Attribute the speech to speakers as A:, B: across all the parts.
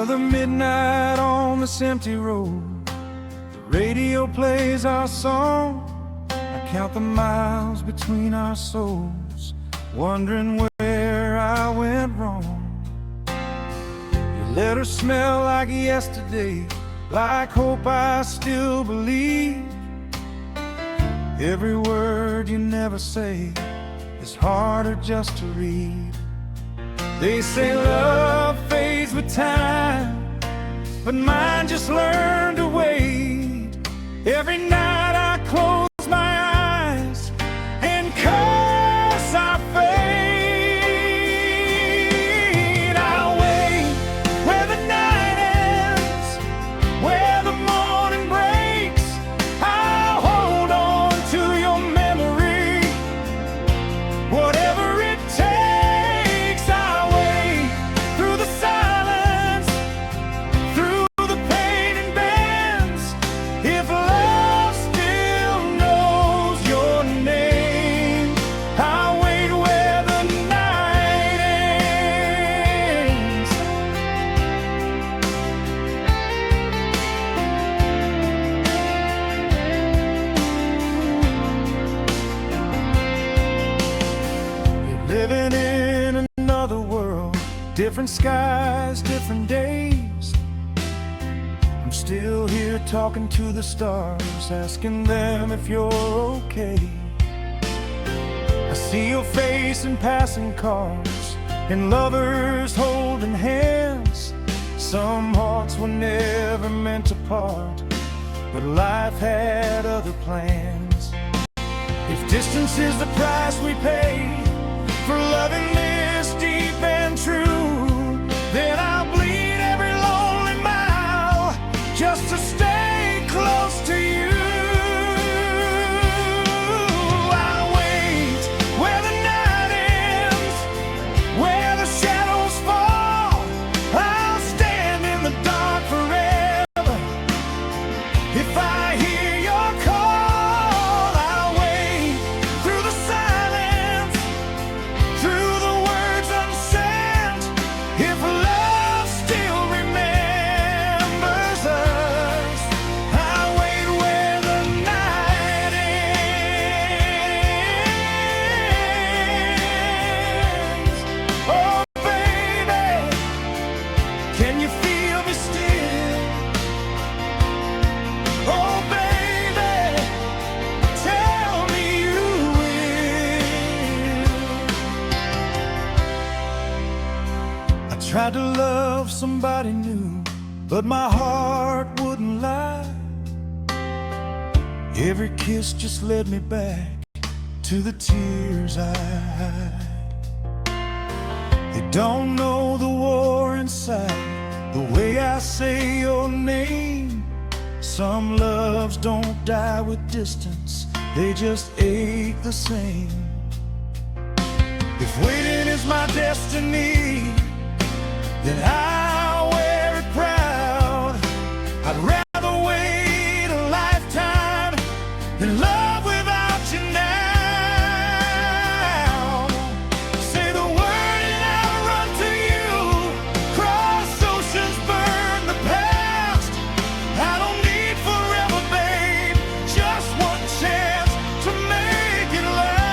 A: Another midnight on this empty road. The radio plays our song. I count the miles between our souls, wondering where I went wrong. Your letters smell like yesterday, like hope I still believe. Every word you never say is harder just to read. They say love fades with time, but mine just learned to wait. Every night I close my eyes and curse our fate. I'll wait where the night ends, where the morning breaks. I'll hold on to your memory, whatever it takes. I'll wait through the silence, through the pain and bends. If love still knows your name, I'll wait where the night ends. You're living in another world, different skies, different days. I'm still here talking to the stars, asking them if you're okay. I see your face in passing cars, and lovers holding hands. Some hearts were never meant to part, but life had other plans. If distance is the price we pay for loving this deep and true, then I'll bleed every lonely mile just to stay close to you. I'll wait where the night ends, where the shadows fall. I'll stand in the dark forever if I hear your call. I'll wait through the silence, through the words unsent. If love still remembers us, I'll wait where the night ends. Oh baby, can you feel me still? Oh baby, tell me you will. I tried to love somebody new, but my heart wouldn't lie. Every kiss just led me back to the tears I hide. They don't know the war inside, the way I say your name. Some loves don't die with distance, they just ache the same. If waiting is my destiny, then I'll wear it proud. I'd rather wait a lifetime than love without you now. Say the word and I'll run to you. Cross oceans, burn the past. I don't need forever, babe, just one chance to make it last.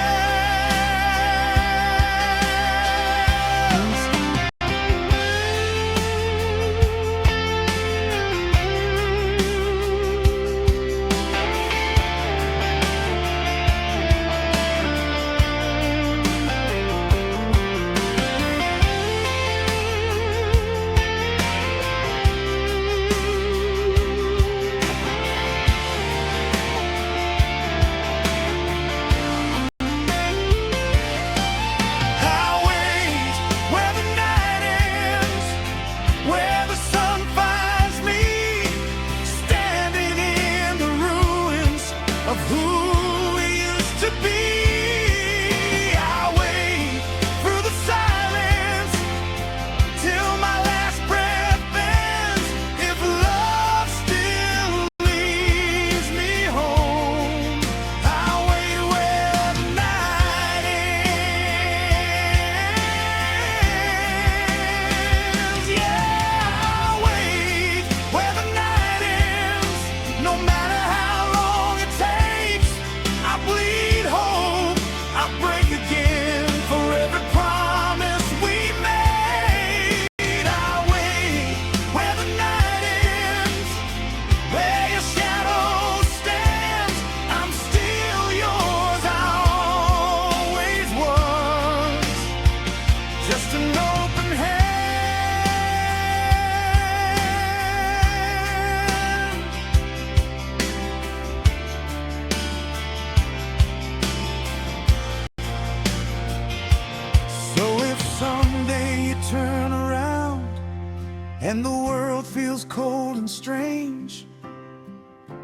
A: cold and strange,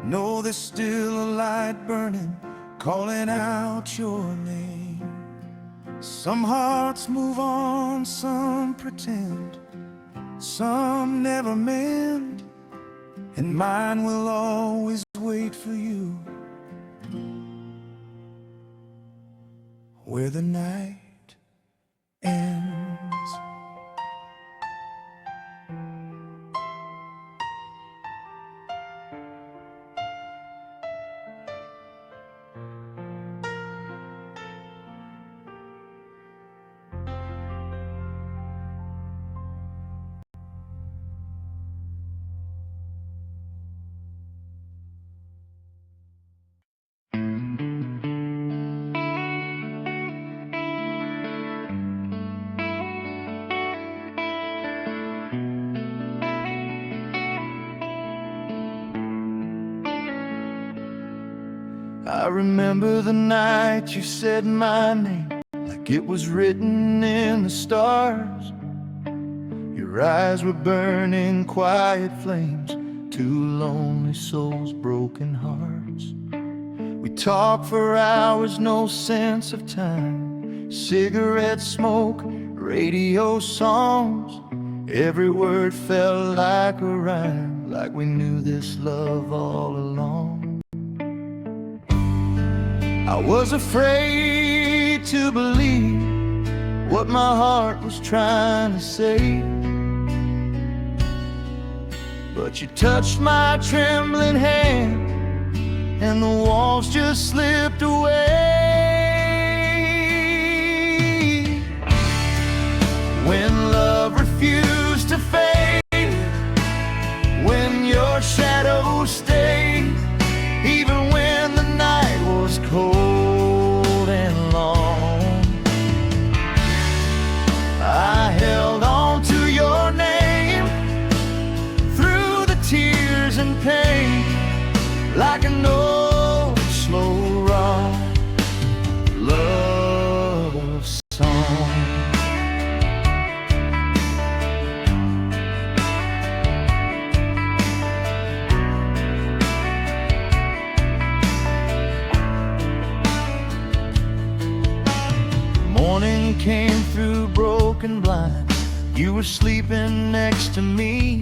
A: know there's still a light burning, calling out your name. Some hearts move on, some pretend, some never mend, and mine will always wait for you where the night ends. I remember the night you said my name like it was written in the stars. Your eyes were burning quiet flames, two lonely souls, broken hearts. We talked for hours, no sense of time, cigarette smoke, radio songs. Every word felt like a rhyme, like we knew this love all along. I was afraid to believe what my heart was trying to say, but you touched my trembling hand and the walls just slipped away. When love refused to fade, when your shadow stayed, even when the night was cold and long, I held on to your name through the tears and pain, like an old slow rock love song. Morning came through broken blinds, you were sleeping next to me,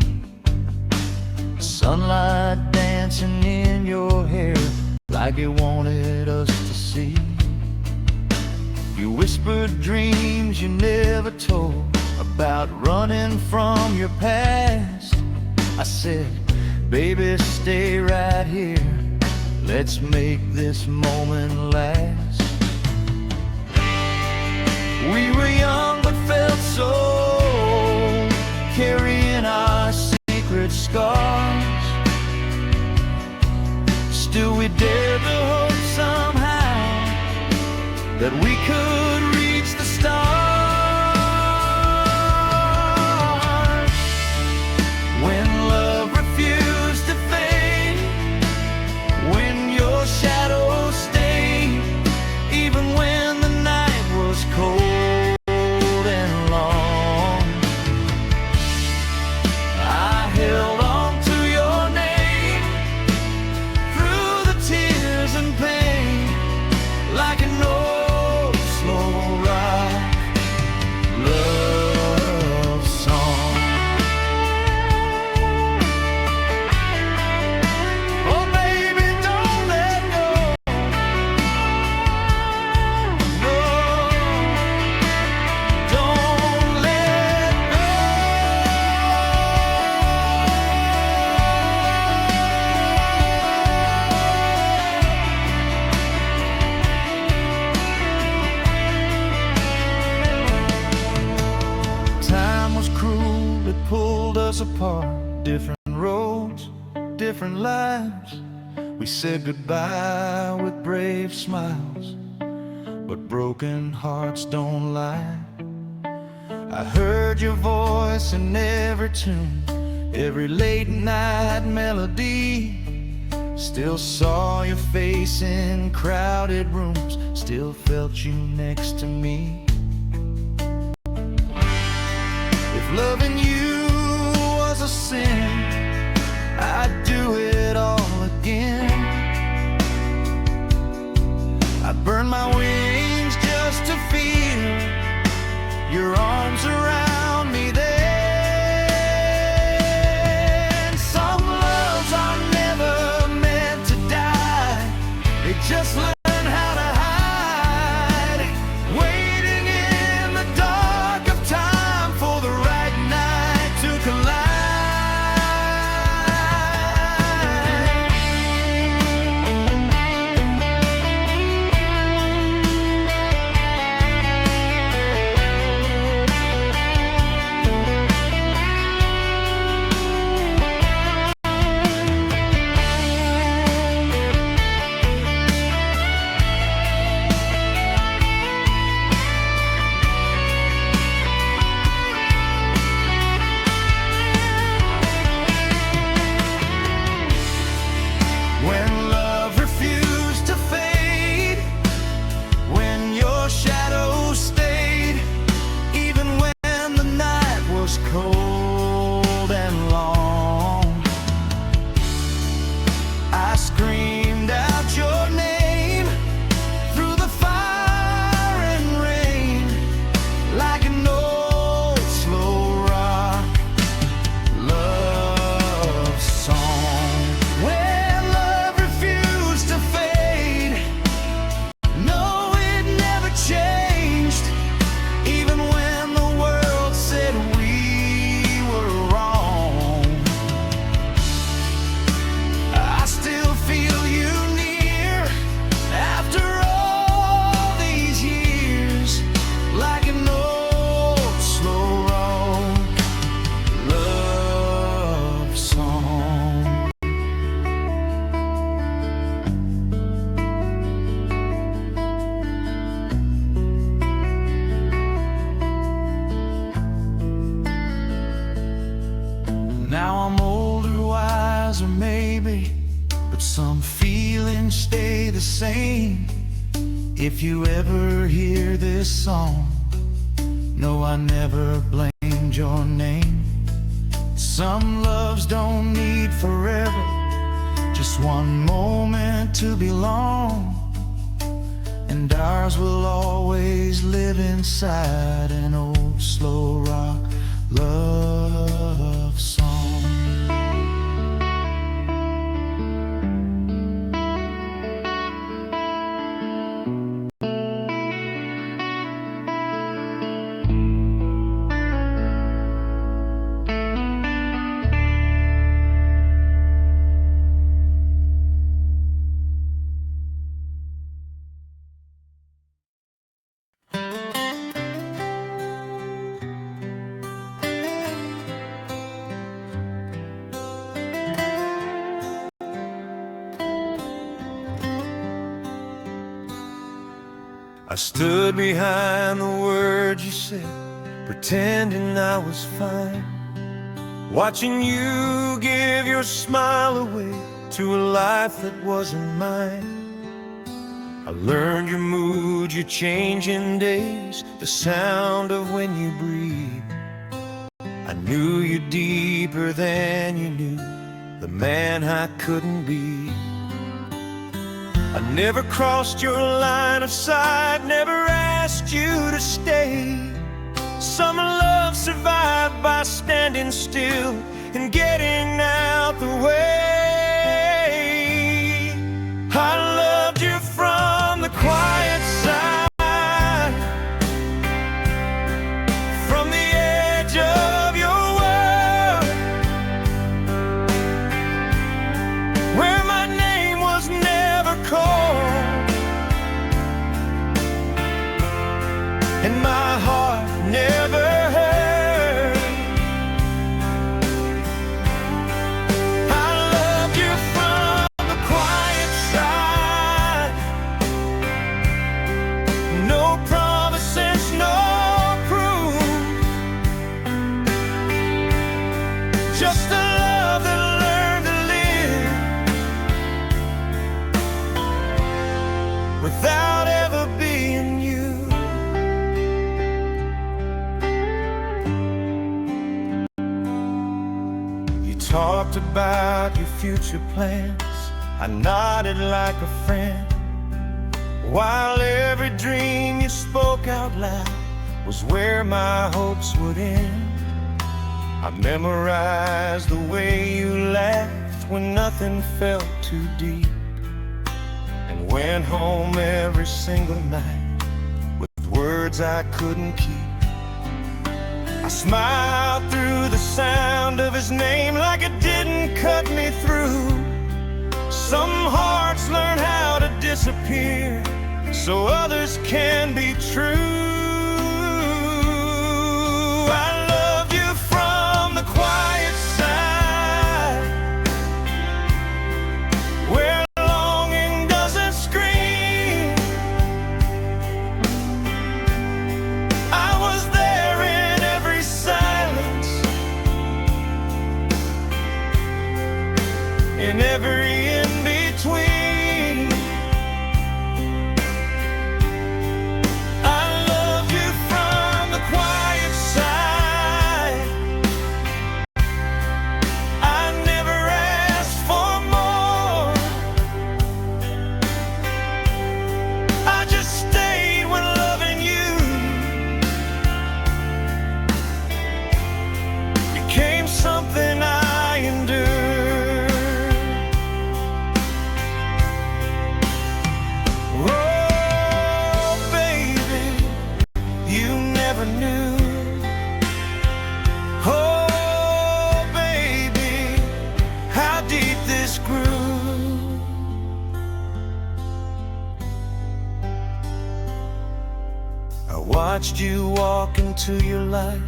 A: sunlight dancing in your hair like it wanted us to see. You whispered dreams you never told about running from your past. I said, baby, stay right here, let's make this moment last. We were young but felt so, carrying our secret scars. Still we dared to hope somehow that we could reach the stars. When love refused to fade, when your shadow stayed, even when the night was cold and long, I held on to your name through the tears and pain, like an old slow rock love song. Oh baby, don't let go, no, don't let go. Time was cruel, it pulled us apart, different roads, different lives. We said goodbye with brave smiles, but broken hearts don't lie. I heard your voice in every tune, every late night melody. Still saw your face in crowded rooms, still felt you next to me. If loving you was a sin, I'm older, wiser maybe, but some feelings stay the same. If you ever hear this song, no, I never blamed your name. Some loves don't need forever, just one moment to belong. And ours will always live inside an old slow rock love song. I stood behind the words you said, pretending I was fine, watching you give your smile away to a life that wasn't mine. I learned your mood, your changing days, the sound of when you breathe. I knew you deeper than you knew, the man I couldn't be. I never crossed your line of sight, never asked you to stay. Some love survived by standing still and getting out the way. I loved you from the quiet side, from the edge of your world, where my name was never called, and my heart never heard. I loved you from the quiet side, no promises, no proof, just a love that learned to live without ever being you. You talked about your future plans, I nodded like a friend, while every dream you spoke out loud was where my hopes would end. I memorized the way you laughed when nothing felt too deep, and went home every single night with words I couldn't keep. I smiled through the sound of his name like it didn't cut me through. Some hearts learn how to disappear so others can be true. I love you from the quiet side, where longing doesn't scream. I was there in every silence, in every in-between. I love you from the quiet side, I never asked for more, I just stayed when loving you became something I endured. Oh, baby, you never knew. Oh, baby, how deep this grew. I watched you walk into your life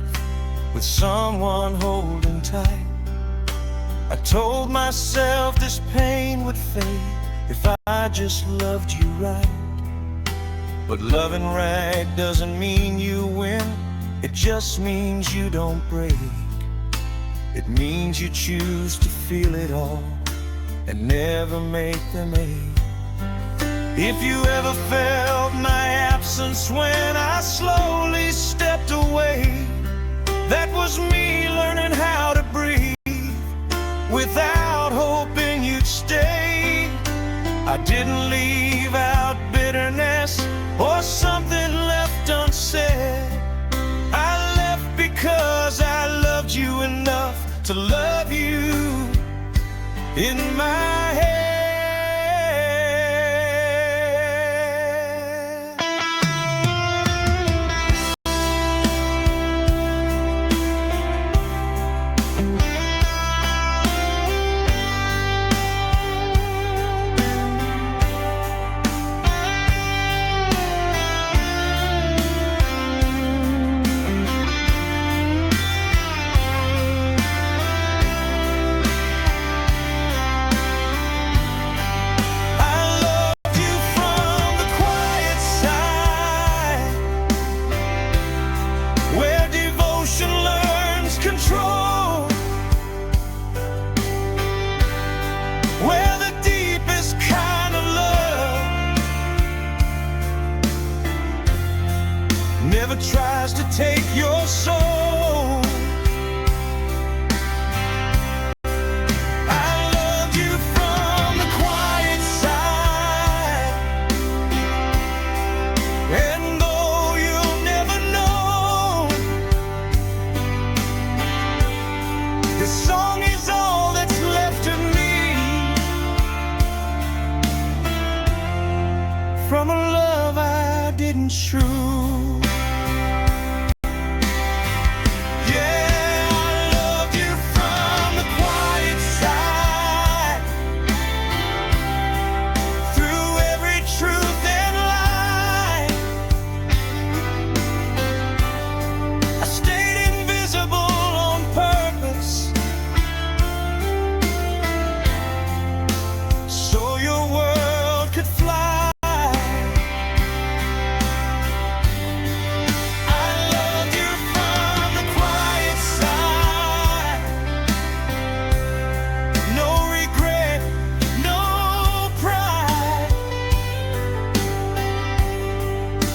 A: with someone holding tight. I told myself this pain would fade if I just loved you right. But loving right doesn't mean you win, it just means you don't break. It means you choose to feel it all and never make them ache. If you ever felt my absence when I slowly stepped away, that was me learning how to breathe without hoping you'd stay. I didn't leave out bitterness or something left unsaid. I left because I loved you enough to love you in my head. Never tries to take your soul. I loved you from the quiet side, and though you'll never know, this song is all that's left of me from a love I didn't choose.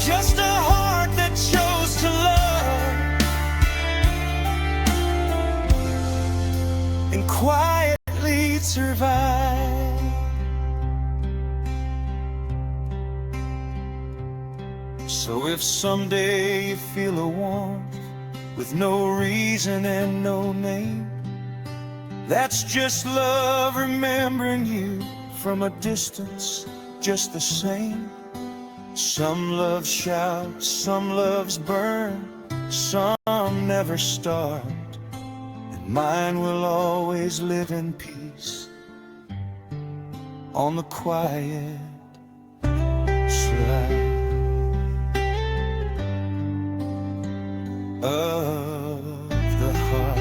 A: Just a heart that chose to love and quietly survive. So if someday you feel a warmth with no reason and no name, that's just love remembering you from a distance just the same. Some loves shout, some loves burn, some never start, and mine will always live in peace on the quiet side of the heart.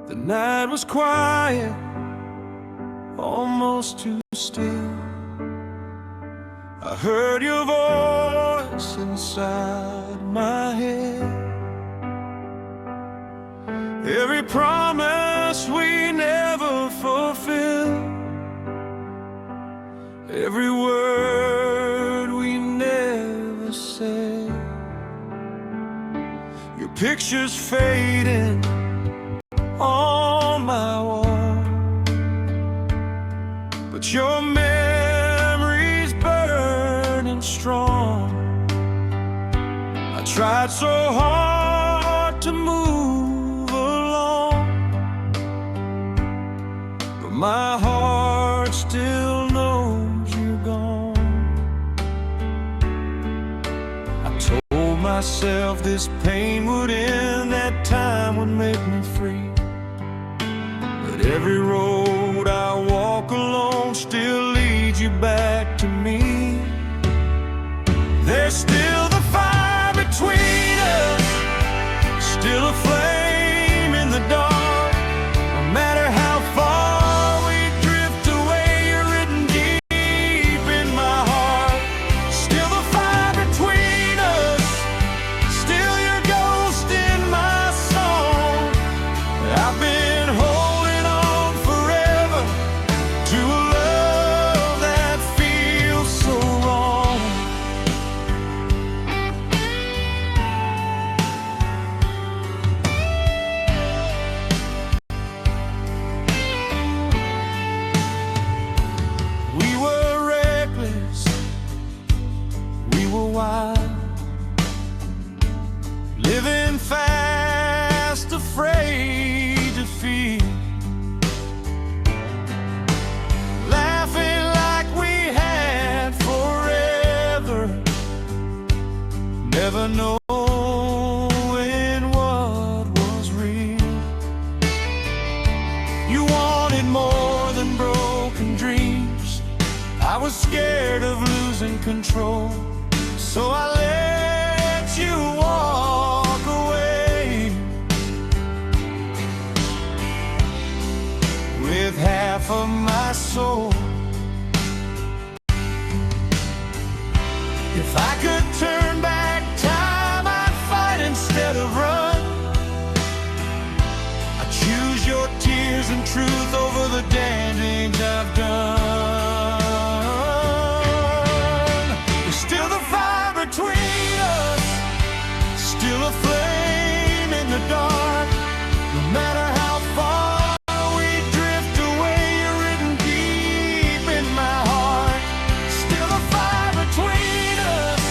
A: The night was quiet, almost too still. I heard your voice inside my head. Every promise we never fulfilled, every word we never said. Your picture's fading on my wall, but your memory's burning strong. I tried so hard to move along, but my heart still knows you're gone. I told myself this pain would end, that time would make me free. But Every road I walk alone still leads you back to me. There's still the fire between us, still a flame in the dark. No matter how far we drift away, you're written deep in my heart. Still the fire between us, still your ghost in my song. I've been holding on forever to a love that feels so wrong. We were reckless, we were wild, living fast, afraid to feel, laughing like we had forever, never knowing what was real. You wanted more than broken dreams. I was scared of losing control, so I let you walk away with half of my soul. If I could turn back time, I'd fight instead of run. I choose your tears and truth over the damage I've done. There's still the fire between us, still a flame in the dark. No matter how far we drift away, you're written deep in my heart. Still a fire between us,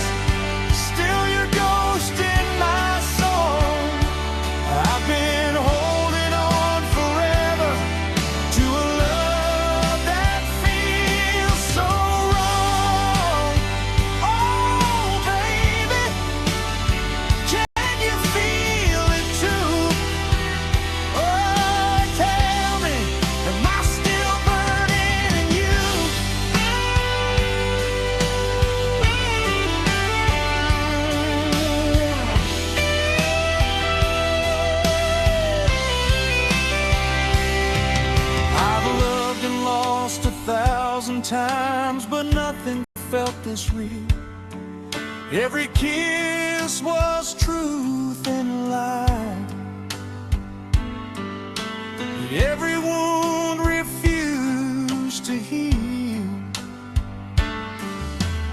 A: still your ghost in my soul. I've been holding on forever to a love that feels so wrong. Oh, baby, can you feel it too? Oh, tell me, am I still burning in you? I've loved and lost 1,000 times, but nothing felt this real. Every kiss was truth and light. Every wound refused to heal.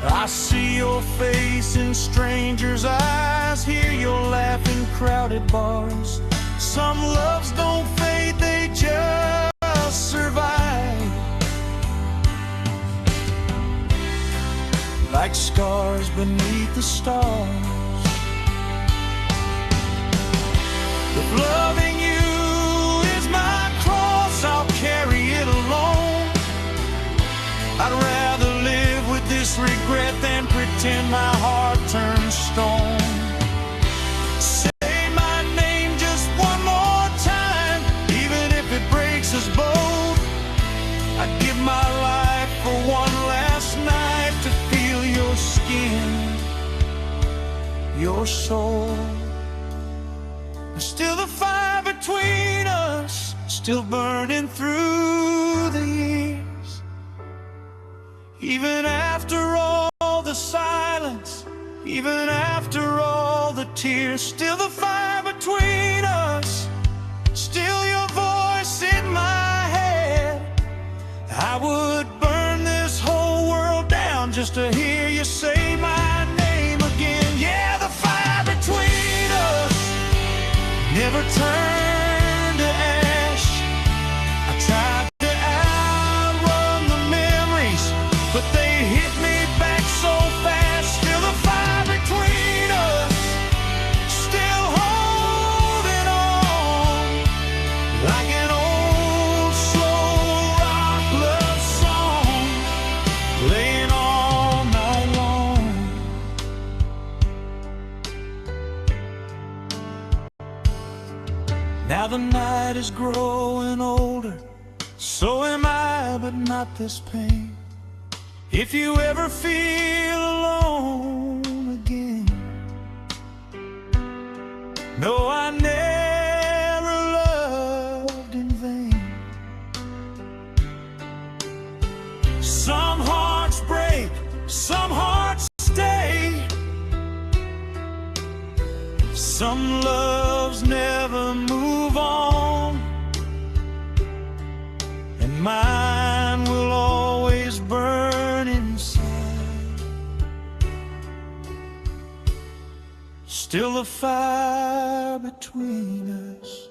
A: I see your face in strangers' eyes, hear your laugh in crowded bars. Some loves don't fade, they just survive. Like scars beneath the stars. If loving you is my cross, I'll carry it alone. I'd rather live with this regret than pretend my heart turns stone. Say my name just one more time, even if it breaks us both. I'd give my life for one last night to feel your skin, your soul. There's still the fire between us, still burning through the years. Even after all the silence, even after all the tears, still the fire between us, still your voice in my head. I would burn this whole world down just to hear you say my name again. Yeah, the fire between us never turned to ash. I tried to outrun the memories, but they hit me back so fast. Still the fire between us, still holding on, like an old slow rock love song, playing all night long. Now the night is growing older, So am I, but not this pain. If you ever feel alone again, no, I never loved in vain. Some hearts break, some hearts stay. Some loves never move on, and mine will always burn inside. Still the fire between us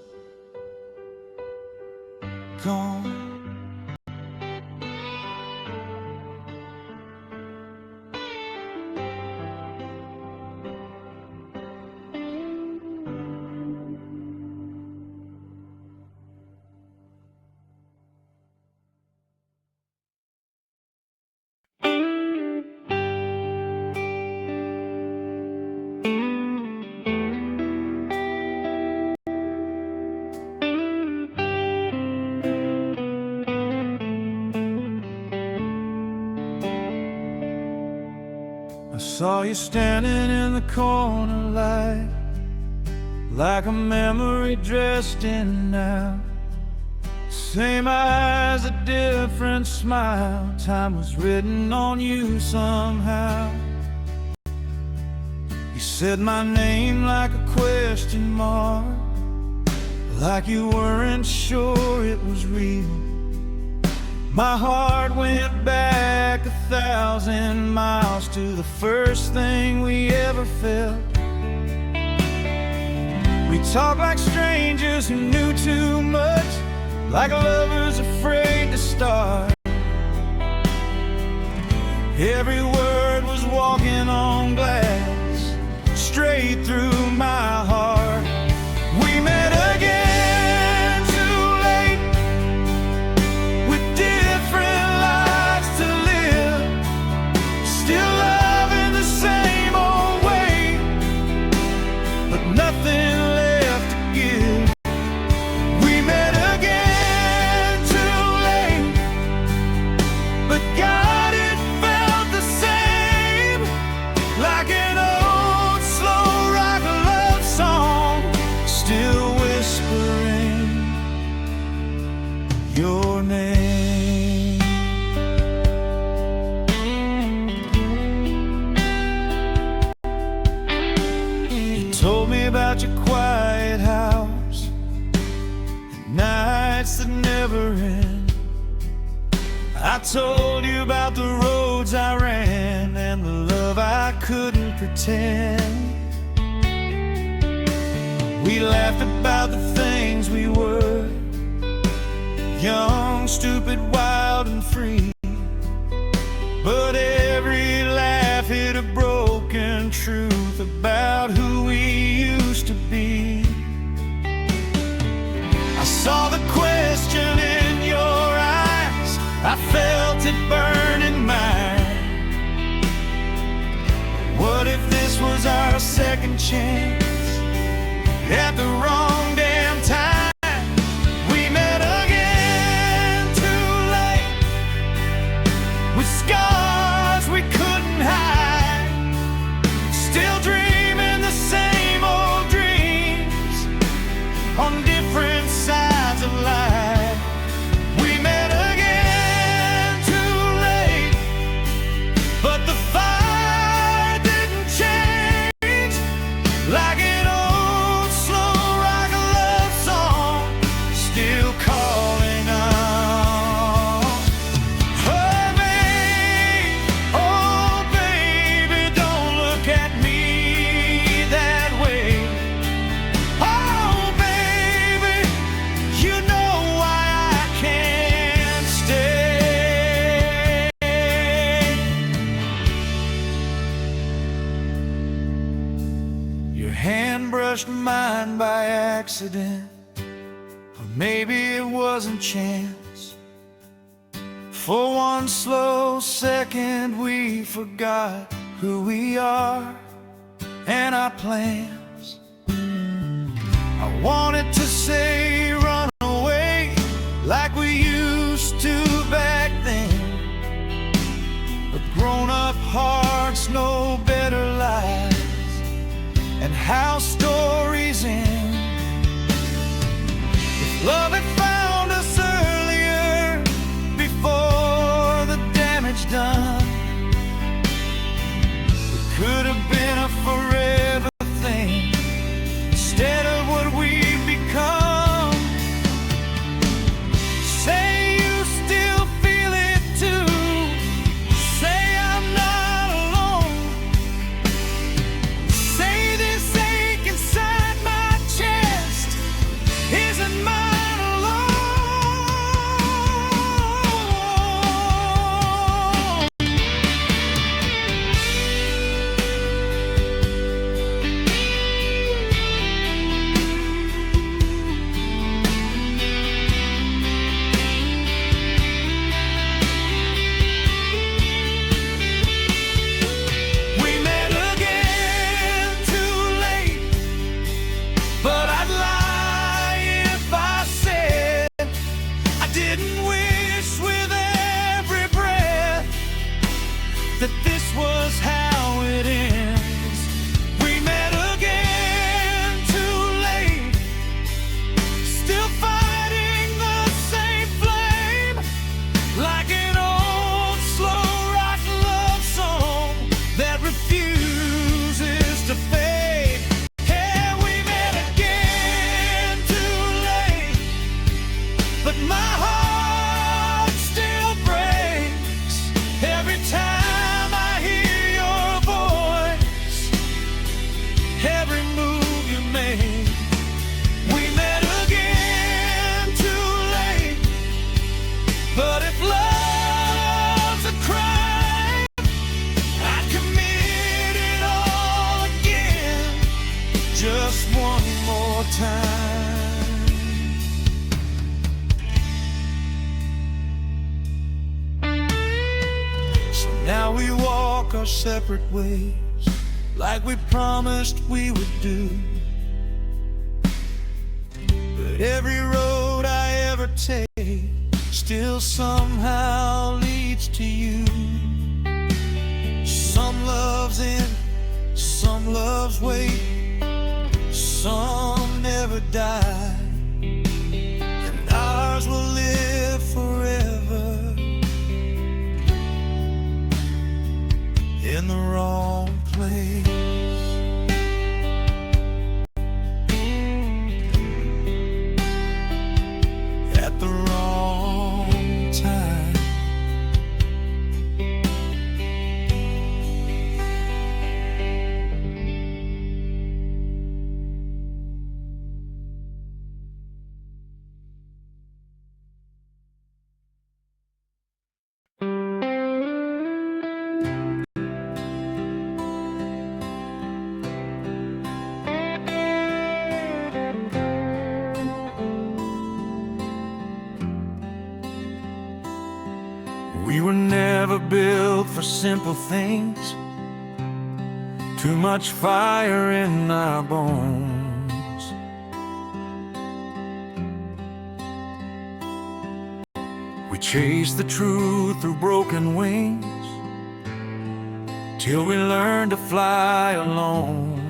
A: gone. I saw you standing in the corner light, like a memory dressed in now. Same eyes, a different smile. Time was written on you somehow. You said my name like a question mark, like you weren't sure it was real. My heart went back 1,000 miles to the first thing we ever felt. We talked like strangers who knew too much, like lovers afraid to start. Every word was walking on glass, straight through my heart. We met again too late, with different lives to live, still loving the same old way, but nothing left to give. We met again too late, but God, it felt the same, like an old slow rock love song, still whispering your name. You told me about your quiet house, nights that never end. I told you about the roads I ran and the love I couldn't pretend. We laughed about the things we were, young, stupid, wild and free. But every laugh hid a broken truth about who we used to be. I saw the question in your eyes, I felt it burn in mine. What if this was our second chance at the wrong damn time? We met again too late, with scars we couldn't hide, still dreaming the same old dreams on different sides of life. We met again too late, but the fire didn't change, like an old slow rock love song, still calling on. Oh baby, don't look at me that way. Oh baby, you know why I can't stay. Your hand brushed mine by accident, or maybe it wasn't chance. For one slow second we forgot who we are and our plans. I wanted to say run away, like we used used to back then, but grown-up hearts know better lies and how stories end. If love had found us earlier, before the damage done, it could have been a forever thing instead of what we've become. Say you still feel it too. Say I'm not alone. Say this ache inside my chest isn't mine alone. We met again too late, but I'd lie if I said I didn't wish with every breath that this was how it ends. We met again too late, still fighting the same flame, like an old slow rock love song that refuses to fade. Yeah, we met again too late, but my heart still breaks every time I hear your voice, every move you make. We met again too late, but if love's a crime, I'd commit it all again, just one more time. So now we walk our separate ways, like we promised we would do. But every road I ever take still somehow leads to you. Some loves end, some loves wait, some never die, and ours will live forever in the wrong place. At the wrong time. We were never built for simple things. Too much fire in our bones. We chased the truth through broken wings till we learned to fly alone.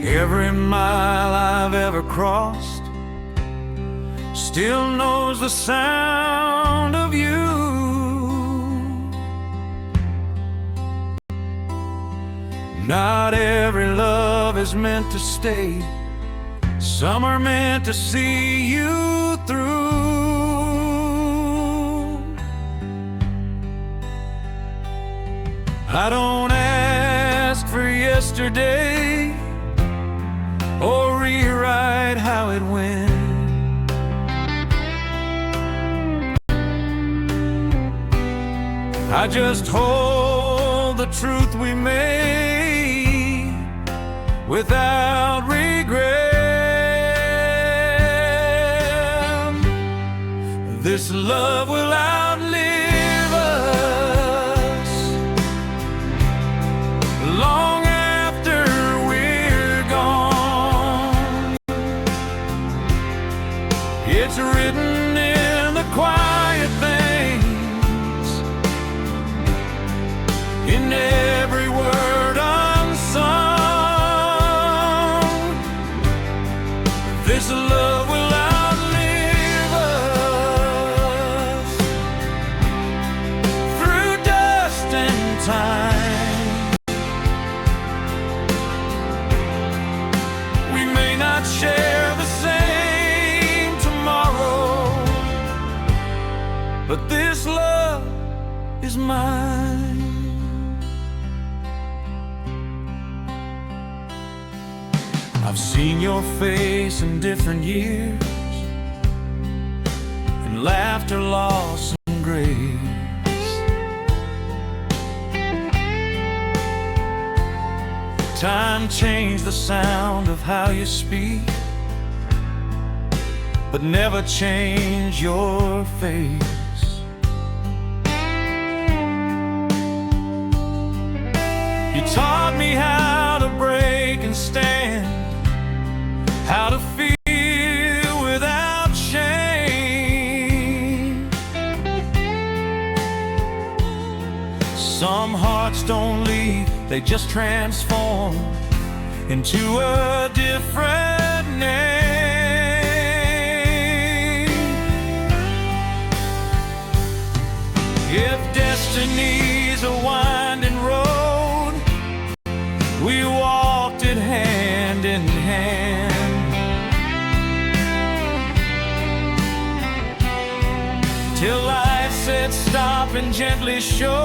A: Every mile I've ever crossed still knows the sound of you. Not every love is meant to stay. Some are meant to see you through. I don't ask for yesterday or rewrite how it went. I just hold the truth we made without regret. This love will outlive us long after we're gone. It's written in the quiet things, in every word unsung. This love will outlive us through dust and time. We may not share the same tomorrow, but this love is mine. I've seen your face in different years, in laughter, loss, and grace. Time changed the sound of how you speak, but never changed your face. You taught me how to break and stand, how to feel without shame. Some hearts don't leave, they just transform into a different name. If destiny's a winding road, we walked it hand in hand. Till life said stop and gently showed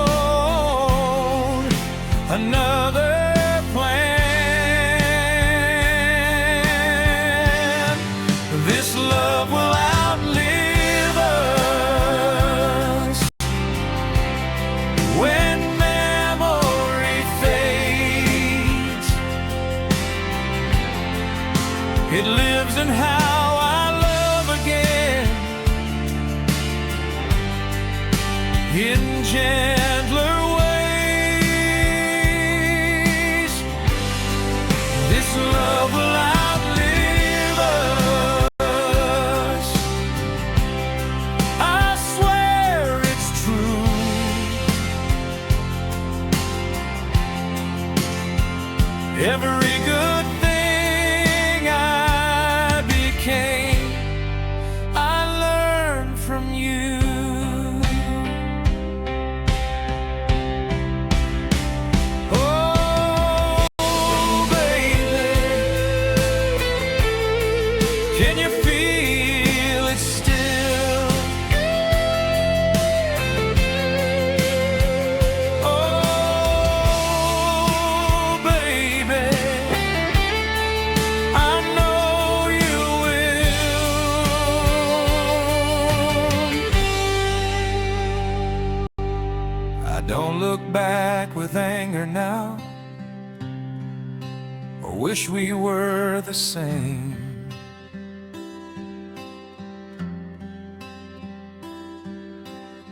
A: another plan. This love will outlive us when memory fades. It lives in how I love again, in gentler ways. This love will outlive us. I swear it's true. Every good thing I became, I learned from you. Can you feel it still? Oh, baby, I know you will. I don't look back with anger now, or wish we were the same.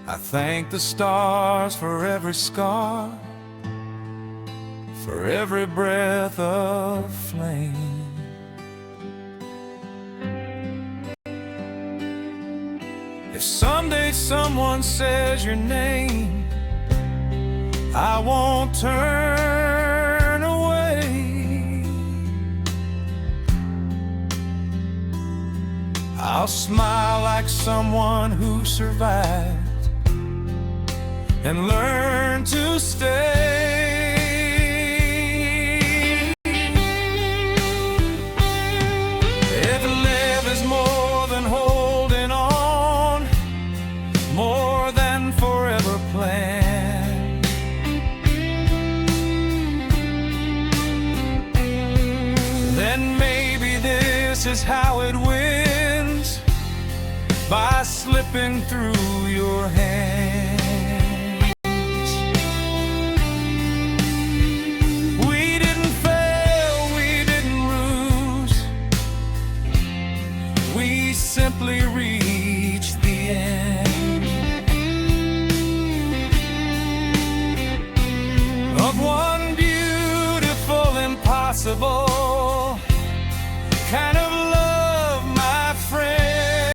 A: I thank the stars for every scar, for every breath of flame. If someday someone says your name, I won't turn away. I'll smile like someone who survived and learn to stay. If live is more than holding on, more than forever planned, then maybe this is how it wins, by slipping through your hands. Simply reach the end of one beautiful, impossible kind of love, my friend.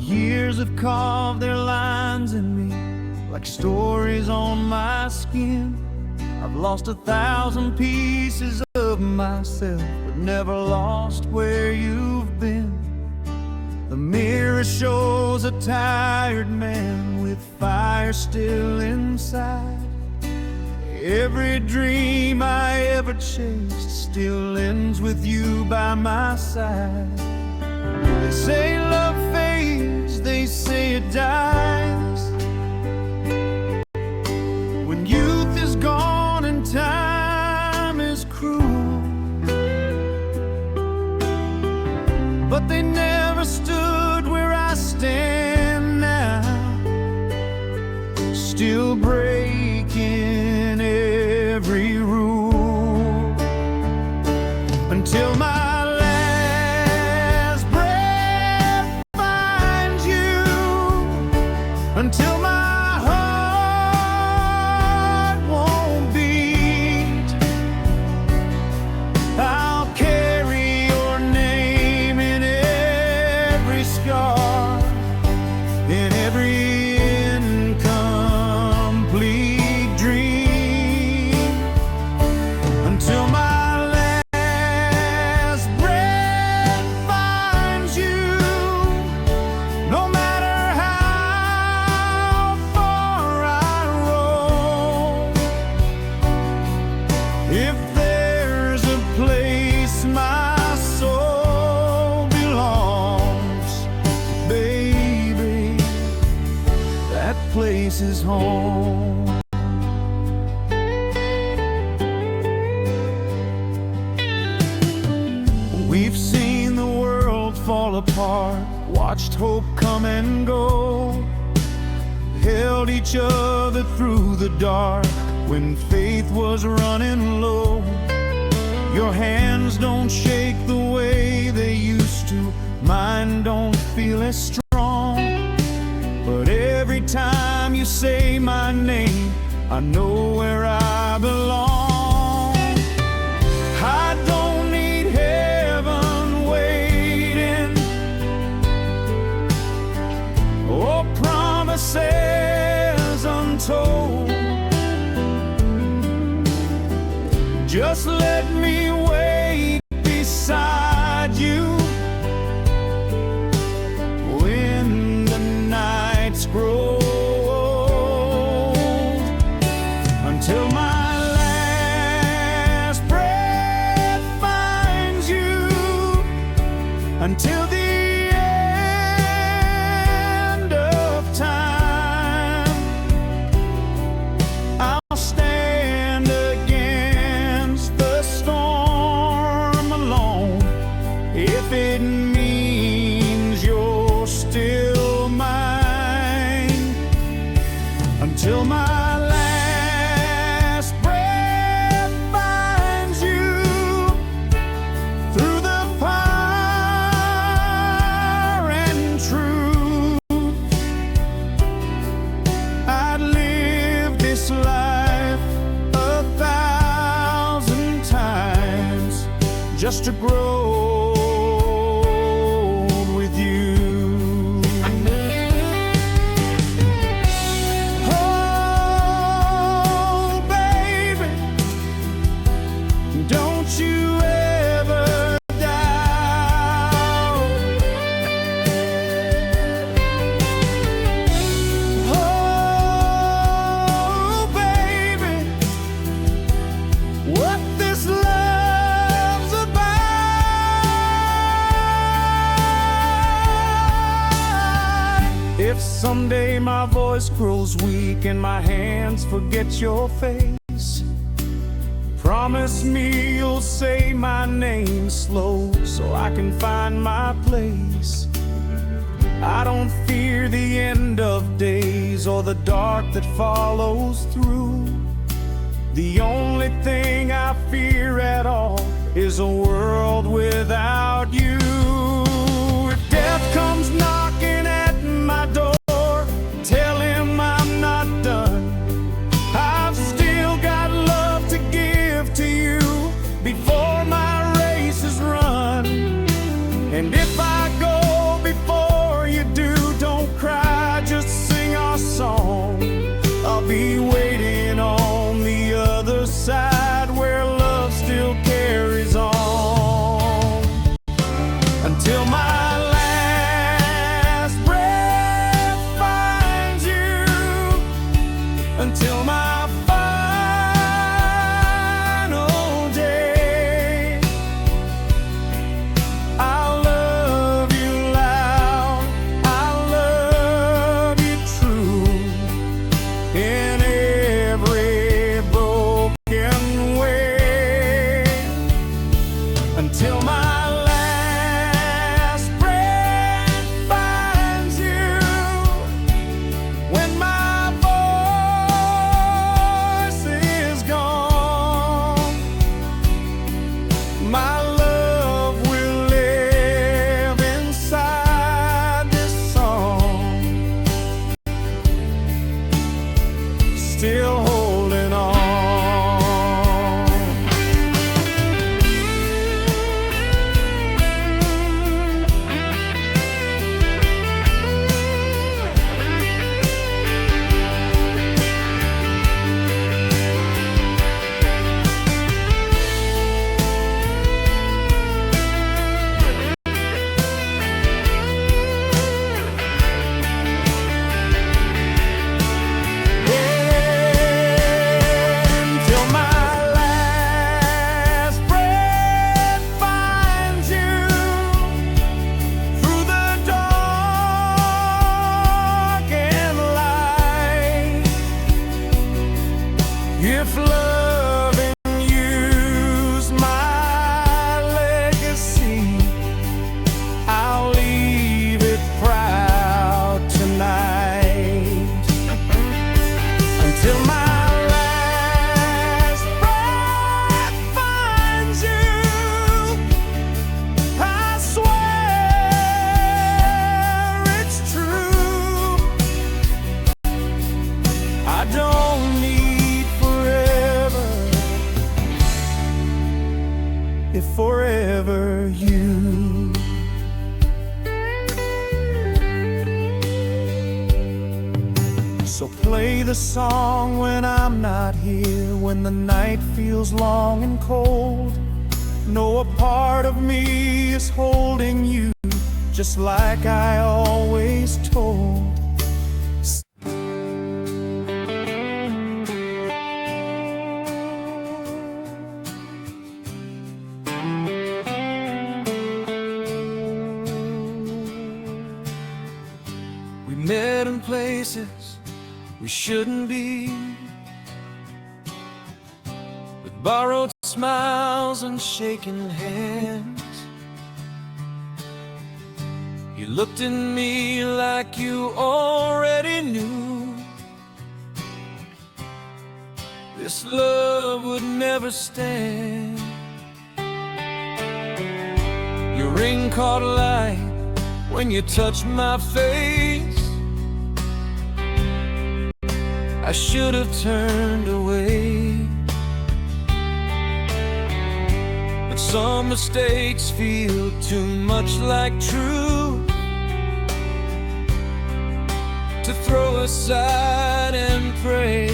A: years have carved their lines in me like stories on my skin. I've lost 1,000 pieces of myself, but never lost where you've been. The mirror shows a tired man with fire still inside. Every dream I ever chased still ends with you by my side. They say love fades, they say it dies. When youth is gone and time is cruel, but they never stood where I stand now, still breaking every rule, until my last breath finds you, until my heart won't beat. I'll carry your name in every scar, in every incomplete dream, until my last breath finds you. No matter how far I roam, if there's a place my soul belongs, baby, that place is home. We've seen the world fall apart, watched hope come and go, held each other through the dark when faith was running low. Your hands don't shake the way they used to, mine don't feel as strong, but every time you say my name, I know where I belong. I don't need heaven waiting or promises untold. Just let me wait beside you when the nights grow old, until my last breath finds you, until the end of time. I'll stand against the storm alone if it means you're still mine, until my last breath finds you through the fire and truth. I'd live this life 1,000 times just to grow with you. Oh, baby, don't you ever doubt. Oh, baby, what this love's about. If someday my voice grows weak and my hands forget your face, promise me you'll say my name slow so I can find my place. I don't fear the end of days or the dark that follows through. The only thing I fear at all is a world without you. If death comes knocking at my door, tell him I'm not done. I've still got love to give to you before my race is run. And if I go before you do, So play the song when I'm not here, when the night feels long and cold. Know a part of me is holding you, just like I always told. We met in places we shouldn't be, with borrowed smiles and shaking hands. You looked at me like you already knew this love would never stand. Your ring caught light when you touched my face. I should have turned away, but some mistakes feel too much like truth to throw aside and pray.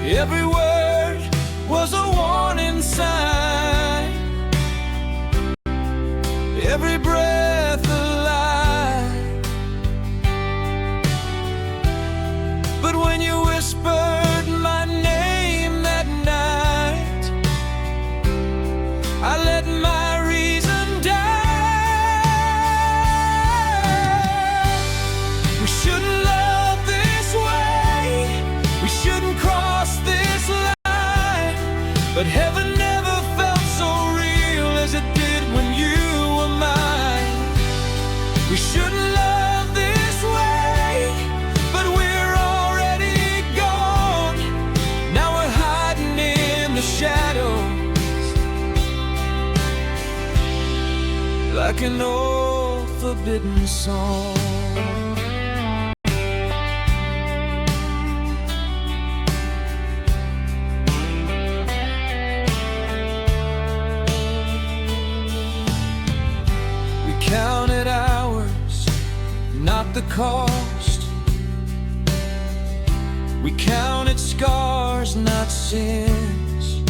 A: Every word was a warning sign, every breath a lie. But when you whispered my name that night, I let my reason die. We shouldn't love this way, we shouldn't cross this line, but heaven never felt so real as it did when you were mine. We shouldn't love this way, but we're already gone. Now we're hiding in the shadows, like an old forbidden song. Counted hours, not the cost. We counted scars, not sins.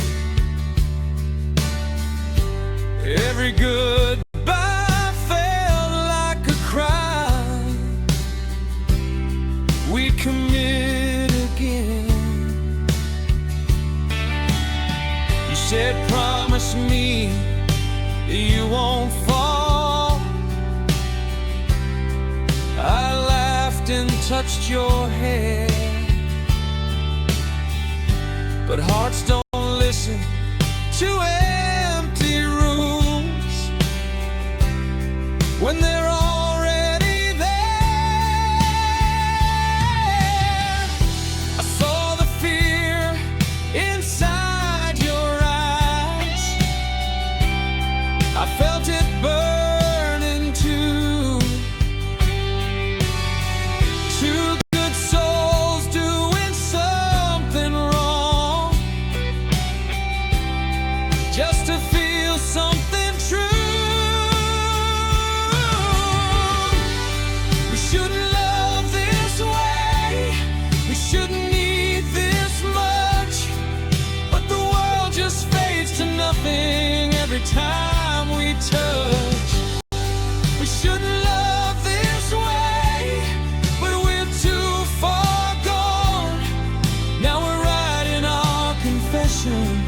A: Every goodbye felt like a crime we commit again. You said, promise me you won't fall. I laughed and touched your hair, but hearts don't listen to empty rooms when they're already there. I saw the fear inside your eyes, I felt it burning too. Two good souls doing something wrong, just to feel something true. We shouldn't love this way, we shouldn't need this much, but the world just fades to nothing every time we touch. We shouldn't love this way, but we're too far gone. Now we're writing our confession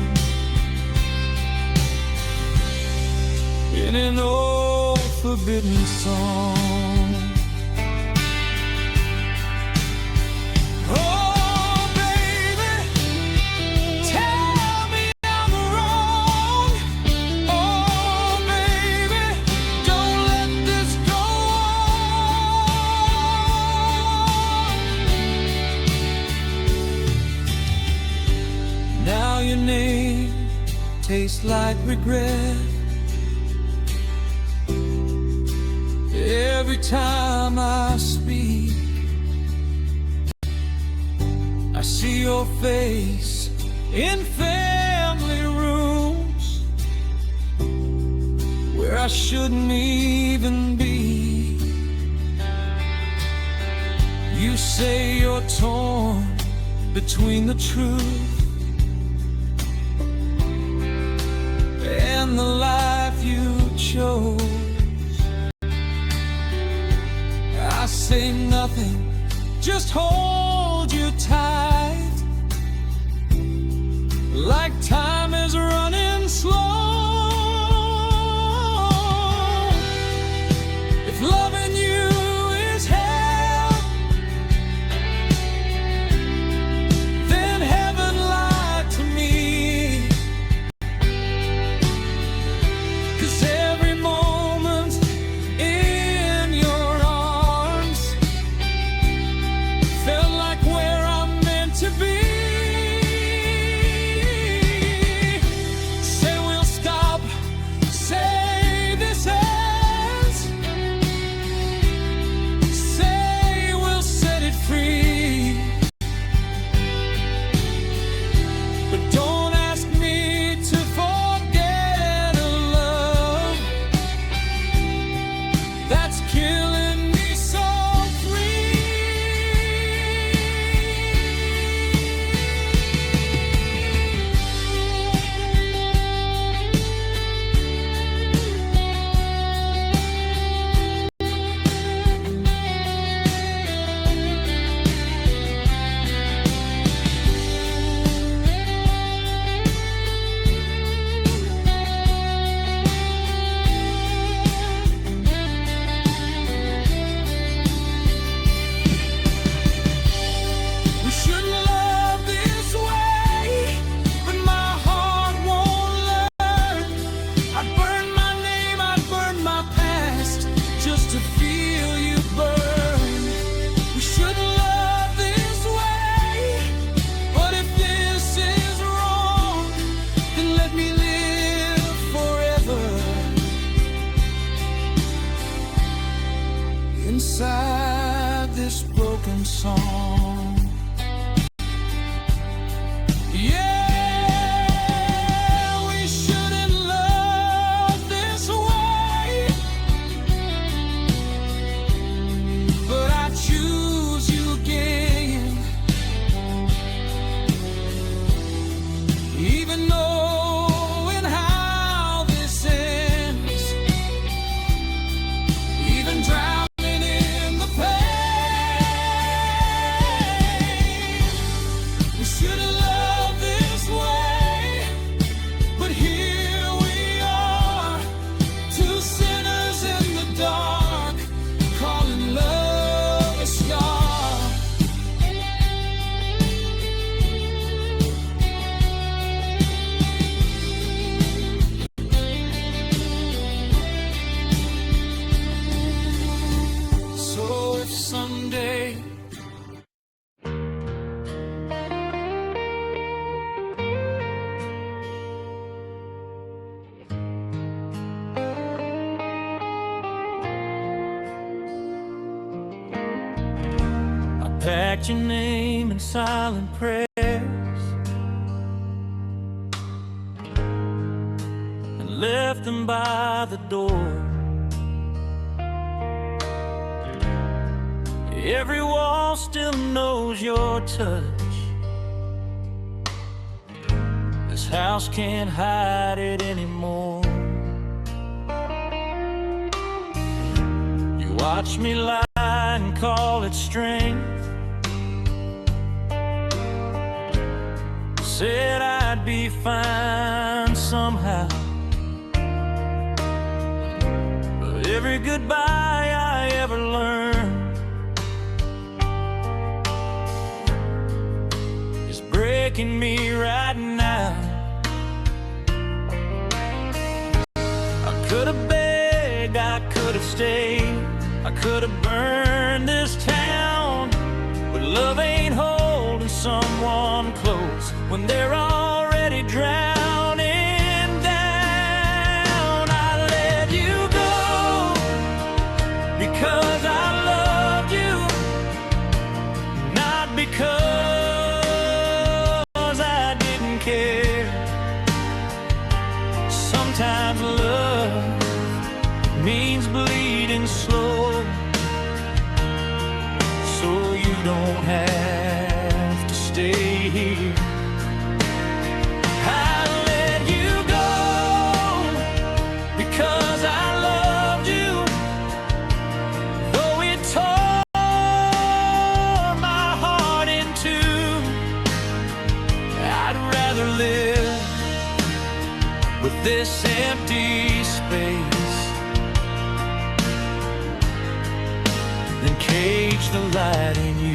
A: in an old forbidden song. Oh, baby, tell me I'm wrong. Oh, baby, don't let this go on. Now your name tastes like regret. Every time I speak, I see your face in family rooms where I shouldn't even be. say you're torn between the truth and the life you chose. I say nothing, just hold you tight, like time is running slow. If loving you is hell, then heaven lied to me. 'Cause every moment in your arms felt like where I'm meant to be. Inside this broken song, yeah, we shouldn't love this way, but I choose you again, even knowing how this ends, even drowning. Someday I packed your name in silent prayers and left them by the door. Every wall still knows your touch. This house can't hide it anymore. You watch me lie and call it strength. Said I'd be fine somehow, but every goodbye I ever learned breaking me right now. I could have begged, I could have stayed, I could have burned this town, but love ain't holding someone close when they're already drowning down. I let you go because I loved you, not because sometimes love means bleeding slow, so you don't have to stay here. I let you go because I loved you, though it tore my heart in two. I'd rather live with this empty space than cage the light in you.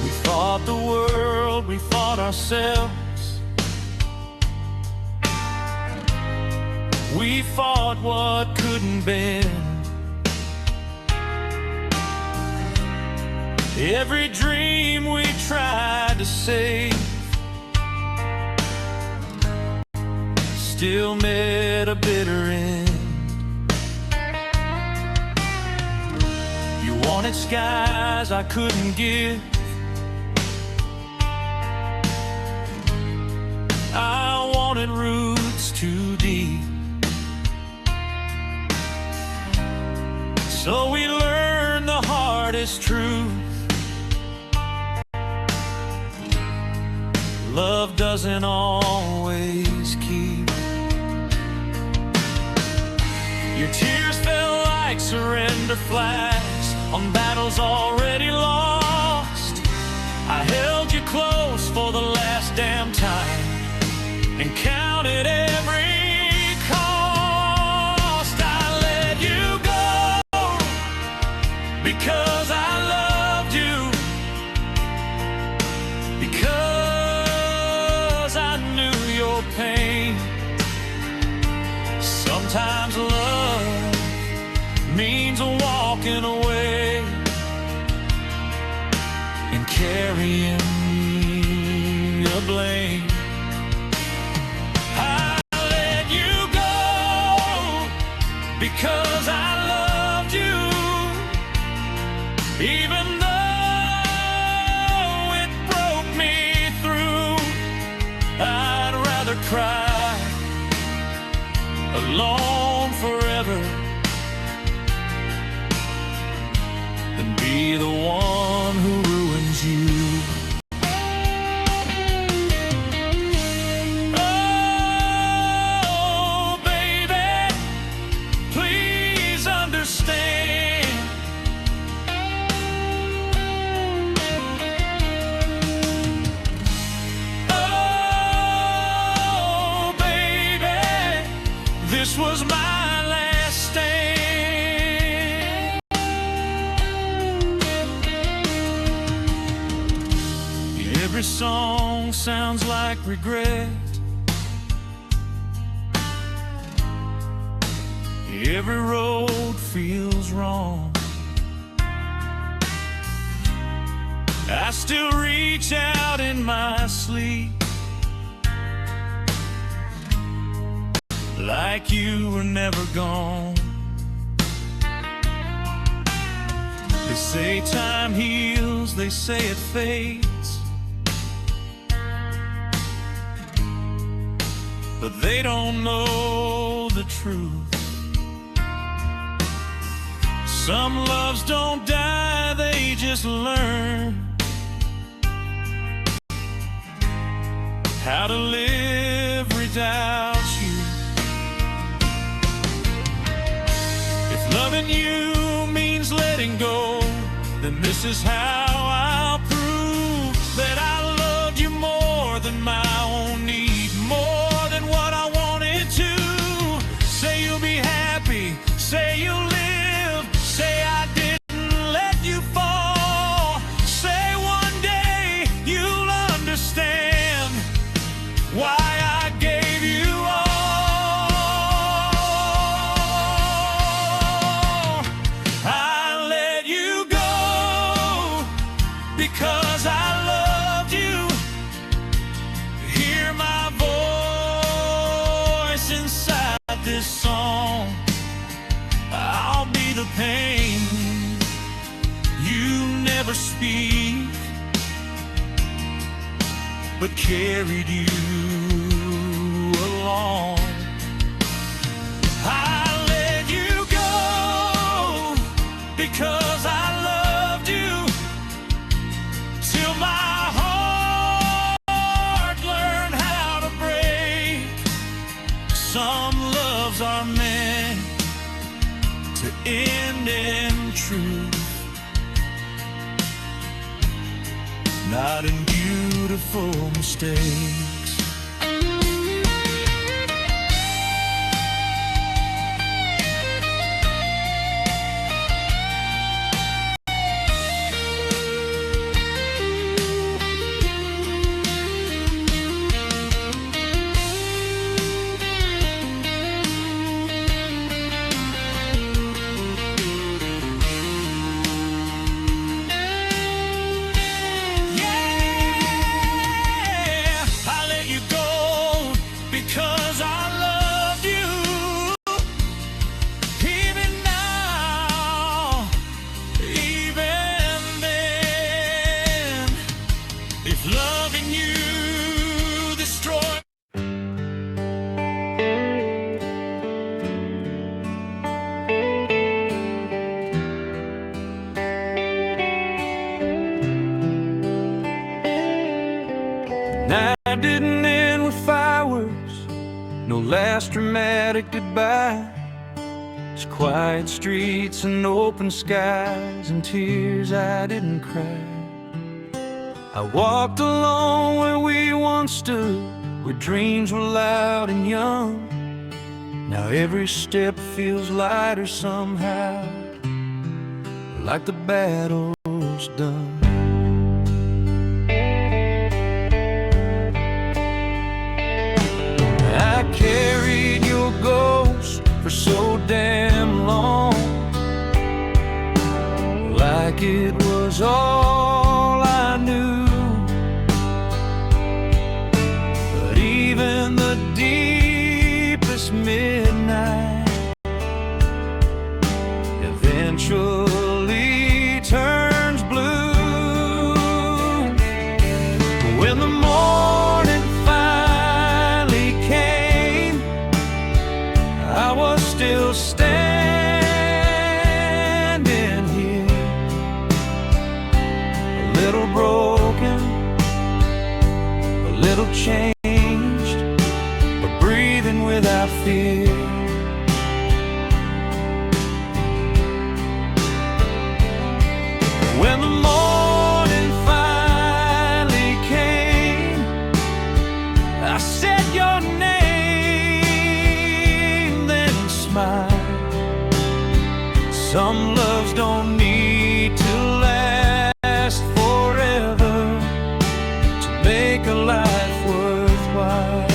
A: We fought the world, we fought ourselves. We fought what couldn't bend. Every dream we tried to save still met a bitter end. You wanted skies I couldn't give. I wanted roots too deep. So we learned the hardest truth. Love doesn't always keep. Your tears fell like surrender flags on battles already lost. I held you close for the last damn time and counted every cost. I let you go because I loved you, because I knew your pain. Sometimes love means walking away and carrying the blame. Because I loved you, even though it broke me through. I'd rather cry alone forever than be the one who ruins you. This was my last stand. Every song sounds like regret. Every road feels wrong. I still reach out in my sleep like you were never gone. They say time heals, they say it fades, but they don't know the truth. Some loves don't die, they just learn how to live without you. If loving you means letting go, then this is how I'll prove that I loved you more than my own need, more than what I wanted to. Say you'll be happy, say you'll live, say I didn't let you fall, say one day you'll understand why I gave you all. I let you go because I loved you. Hear my voice inside this song. I'll be the pain you never speak. but carried you along. I let you go because I loved you, till my heart learned how to break. Some loves are meant to end in truth, not in beautiful mistakes. Because I loved you, even now, even then. If loving you destroyed, night didn't end with fireworks, no last dramatic goodbye. It's quiet streets and open skies and tears I didn't cry. I walked alone where we once stood, where dreams were loud and young. Now every step feels lighter somehow, like the battle's done. I carried your ghost for so damn long, like it was all I knew. But even the deepest midnight eventually turns blue. When the morning finally came, I was still standing here, a little broken, a little changed, but breathing without fear. When the morning finally came, I said your name, then smiled. Some loves don't need to last forever to make a life worthwhile.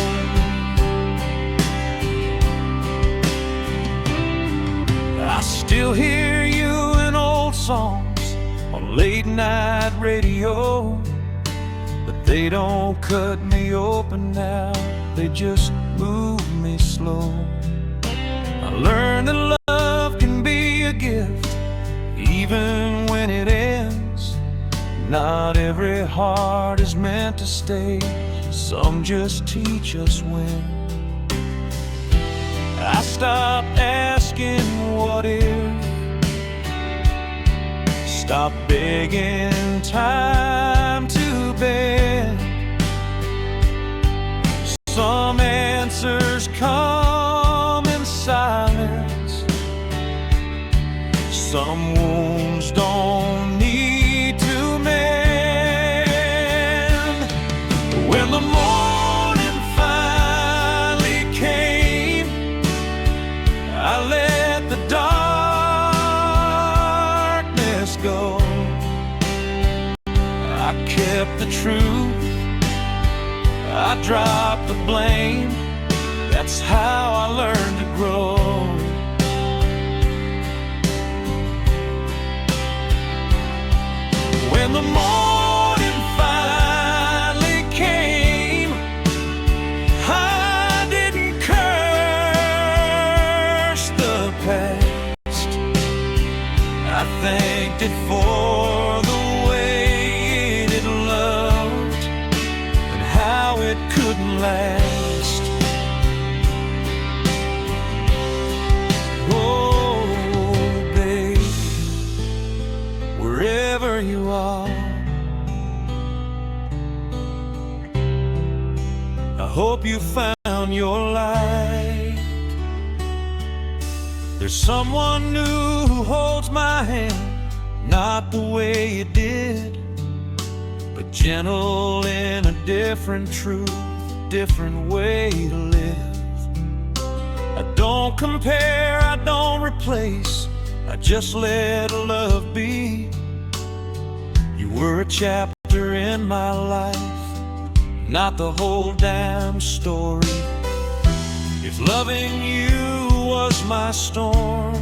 A: I still hear you in old songs on late night radio, but they don't cut me open now, they just move me slow. I learned that love can be a gift, even when it ends. Not every heart is meant to stay, some just teach us when. I stopped asking what if, stop begging time to bed. Some answers come in silence, some wounds don't need to mend. When the morning finally came, I let the darkness go. I kept the truth, I dropped the blame. That's how I learned to grow. When the morning finally came, I didn't curse the past. I thanked it for the way it loved and are. I hope you found your light. There's someone new who holds my hand, not the way you did, but gentle in a different truth, different way to live. I don't compare, I don't replace, I just let love be. You were a chapter in my life, not the whole damn story. If loving you was my storm,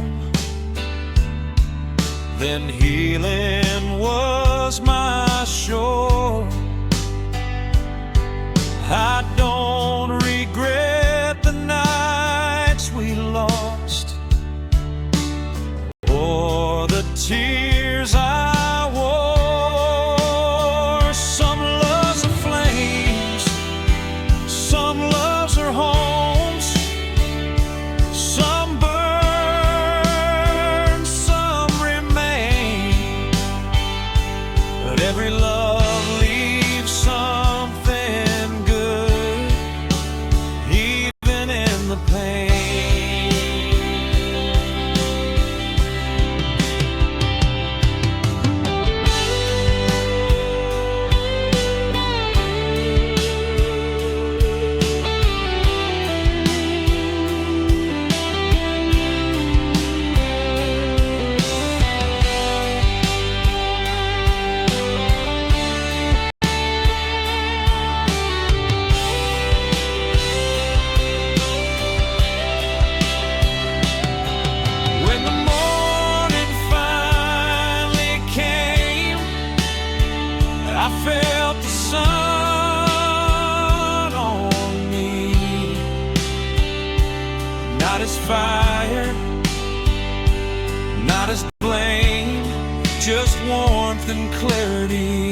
A: then healing was my shore. I don't regret the nights we lost, or the tears I wore. Some loves are flames, some loves are homes, some burn, some remain, but every love leaves something good, even in the pain. I felt the sun on me, not as fire, not as blame, just warmth and clarity.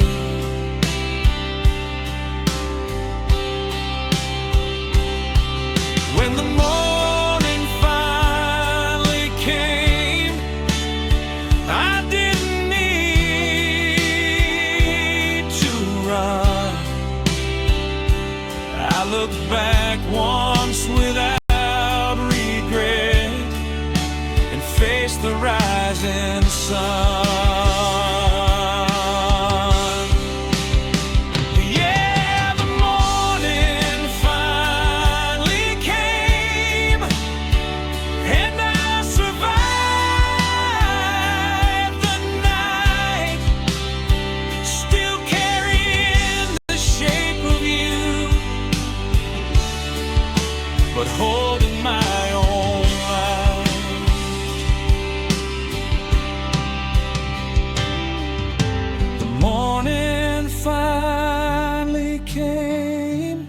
A: When the morning finally came, I didn't need to run. I looked back once without regret and faced the rising sun. Yeah, the morning finally came, and I survived the night, still carrying the shape of you, but holding my own light. The morning finally came,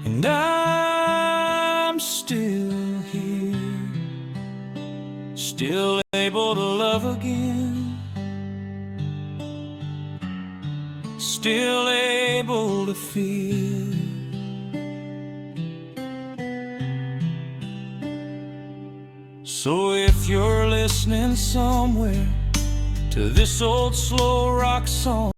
A: and I'm still here, still able to love again, still able to feel. So if you're listening somewhere to this old slow rock song,